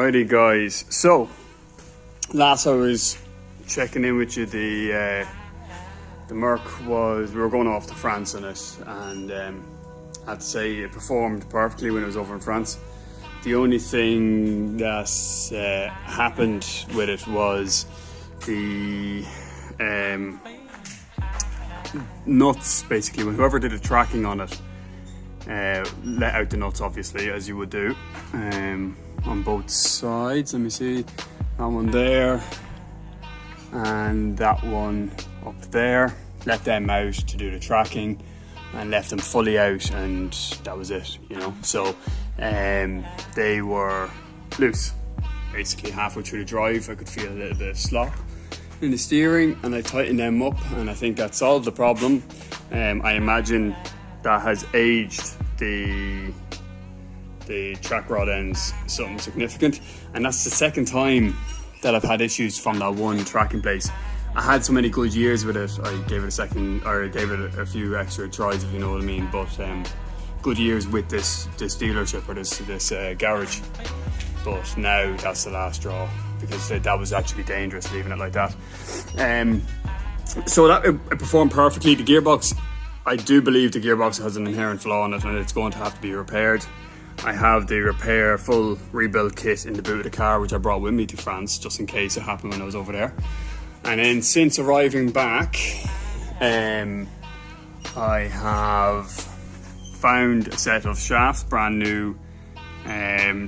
Alrighty guys, so last I was checking in with you, the Merc was, we were going off to France in it, and I had to say it performed perfectly when it was over in France. The only thing that happened with it was the nuts, basically. When whoever did the tracking on it let out the nuts, obviously, as you would do, on both sides. Let me see, that one there and that one up there. Let them out to do the tracking and left them fully out, and that was it, you know. So they were loose. Basically halfway through the drive I could feel a little bit of slop in the steering, and I tightened them up, and I think that solved the problem. I imagine that has aged the track rod ends something significant, and that's the second time that I've had issues from that one tracking place. I had so many good years with it, I gave it a few extra tries, if you know what I mean, but good years with this dealership or this garage. But now that's the last straw, because that was actually dangerous leaving it like that. So that it performed perfectly. The gearbox, I do believe the gearbox has an inherent flaw in it, and it's going to have to be repaired. I have the full rebuild kit in the boot of the car, which I brought with me to France just in case it happened when I was over there. And then since arriving back, I have found a set of shafts, brand new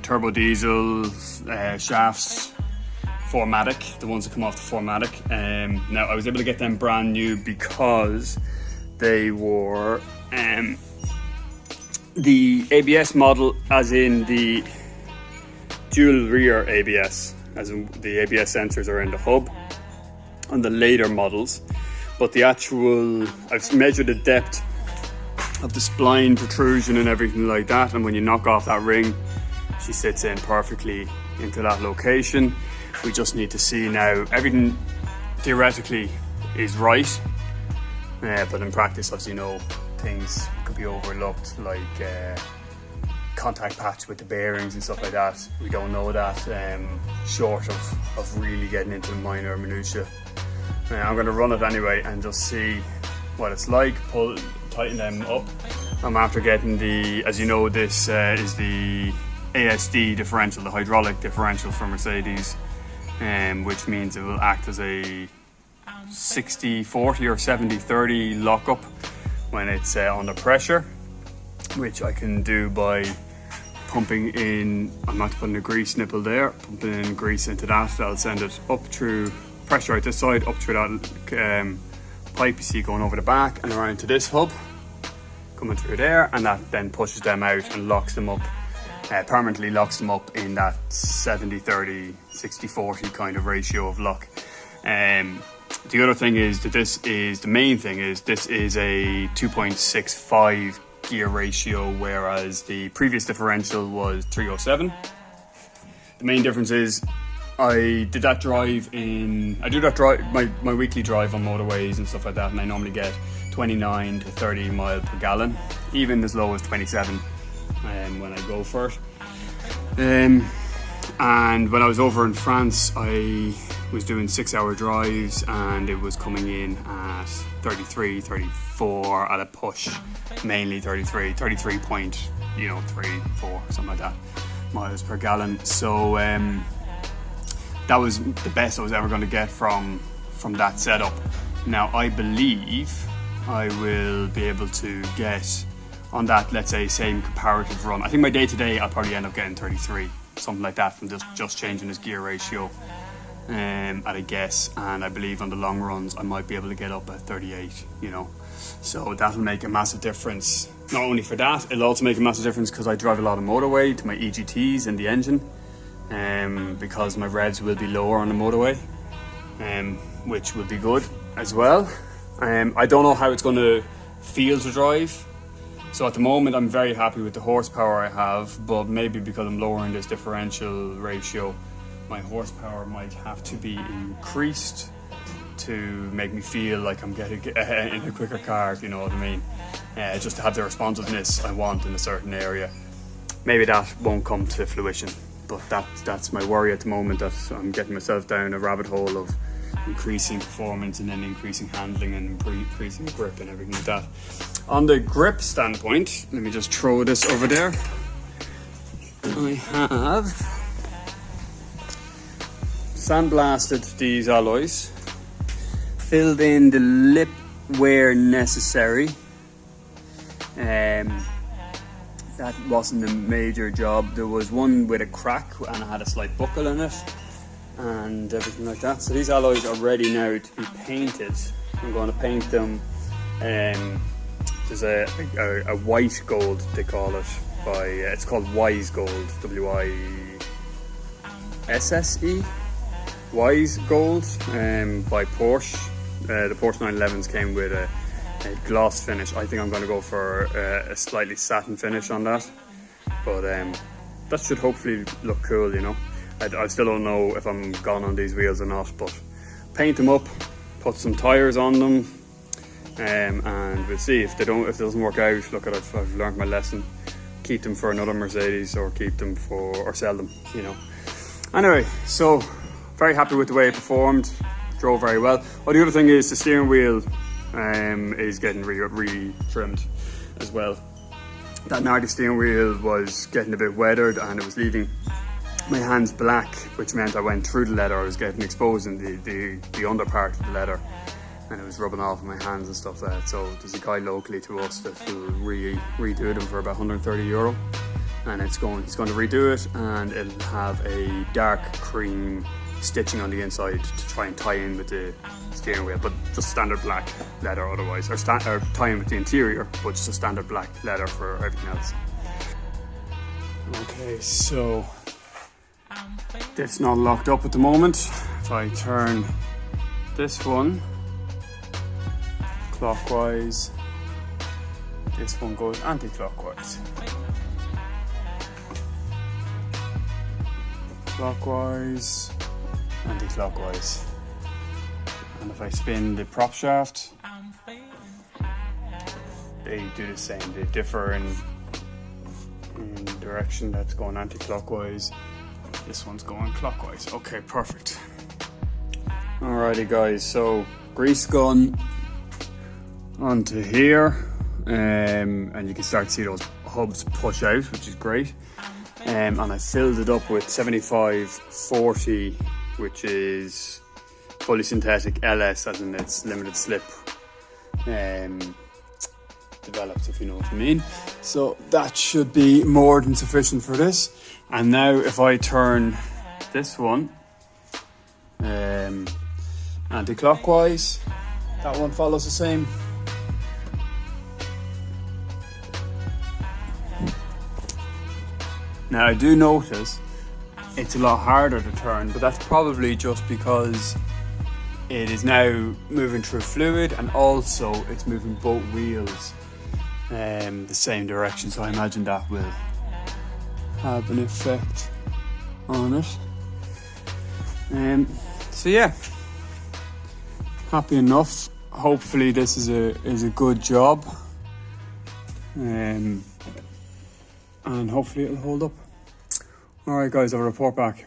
turbo diesel shafts, 4MATIC, the ones that come off the 4MATIC. Now I was able to get them brand new because they were the ABS model, as in the dual rear ABS, as in the ABS sensors are in the hub on the later models, but the actual, I've measured the depth of the spline protrusion and everything like that, and when you knock off that ring, she sits in perfectly into that location. We just need to see now. Everything theoretically is right, but in practice, as you know, things could be overlooked, like contact patch with the bearings and stuff like that. We don't know that, short of really getting into the minor minutiae. I'm going to run it anyway and just see what it's like, tighten them up. I'm after getting the, as you know, this is the ASD differential, the hydraulic differential for Mercedes, which means it will act as a 60-40 or 70-30 lockup when it's under pressure, which I can do by pumping in, I'm not putting a grease nipple there, pumping in grease into that. That'll send it up through pressure out this side, up through that pipe you see going over the back and around to this hub, coming through there, and that then pushes them out and locks them up, permanently locks them up in that 70-30, 60-40 kind of ratio of lock. The other thing is that the main thing is this is a 2.65 gear ratio, whereas the previous differential was 307. The main difference is I do that drive, my weekly drive on motorways and stuff like that, and I normally get 29 to 30 miles per gallon, even as low as 27 when I go for it. And when I was over in France, I was doing 6-hour drives, and it was coming in at 33, 34 at a push, mainly 33 point, 3, 4, something like that, miles per gallon. So that was the best I was ever going to get from that setup. Now I believe I will be able to get on that, let's say, same comparative run. I think my day-to-day I'll probably end up getting 33, something like that, from just changing this gear ratio at a guess. And I believe on the long runs I might be able to get up at 38, so that'll make a massive difference. Not only for that, it'll also make a massive difference because I drive a lot of motorway to my EGTs in the engine, because my revs will be lower on the motorway, which will be good as well. I don't know how it's going to feel to drive. So at the moment I'm very happy with the horsepower I have, but maybe because I'm lowering this differential ratio, my horsepower might have to be increased to make me feel like I'm getting in a quicker car, if you know what I mean. Just to have the responsiveness I want in a certain area. Maybe that won't come to fruition, but that's my worry at the moment, that I'm getting myself down a rabbit hole of increasing performance and then increasing handling and increasing grip and everything like that. On the grip standpoint, let me just throw this over there. I have sandblasted these alloys, filled in the lip where necessary. That wasn't a major job. There was one with a crack and I had a slight buckle in it and everything like that. So these alloys are ready now to be painted. I'm going to paint them. There's a white gold, they call it, by it's called Wise Gold, W-I-S-S-E, Wise Gold, by Porsche. The Porsche 911s came with a gloss finish. I think I'm going to go for a slightly satin finish on that, but that should hopefully look cool, you know. I still don't know if I'm gone on these wheels or not, but paint them up, put some tires on them, and we'll see if it doesn't work out. Look, I've learned my lesson. Keep them for another Mercedes, or keep them or sell them, you know. Anyway, so very happy with the way it performed. Drove very well. Oh, the other thing is the steering wheel is getting re-trimmed as well. That Nardi steering wheel was getting a bit weathered and it was leaving my hands black, which meant I went through the leather. I was getting exposed in the under part of the leather, and it was rubbing off my hands and stuff like that. So there's a guy locally to us that will redo them for about €130, and he's going to redo it, and it'll have a dark cream stitching on the inside to try and tie in with the steering wheel, but just standard black leather otherwise, or tie in with the interior, but just a standard black leather for everything else. Okay, so it's not locked up at the moment. If I turn this one clockwise, this one goes anti-clockwise. Clockwise, anti-clockwise. And if I spin the prop shaft, they do the same. They differ in direction. That's going anti-clockwise. This one's going clockwise. Okay, perfect. Alrighty guys, so grease gun onto here, and you can start to see those hubs push out, which is great. And I filled it up with 75/40, which is fully synthetic LS, as in it's limited slip developed, if you know what I mean. So that should be more than sufficient for this. And now if I turn this one anti-clockwise, that one follows the same. Now I do notice it's a lot harder to turn, but that's probably just because it is now moving through fluid, and also it's moving both wheels the same direction, so I imagine that will have an effect on it. So yeah, happy enough. Hopefully this is a good job, and hopefully it'll hold up. Alright guys, I'll report back.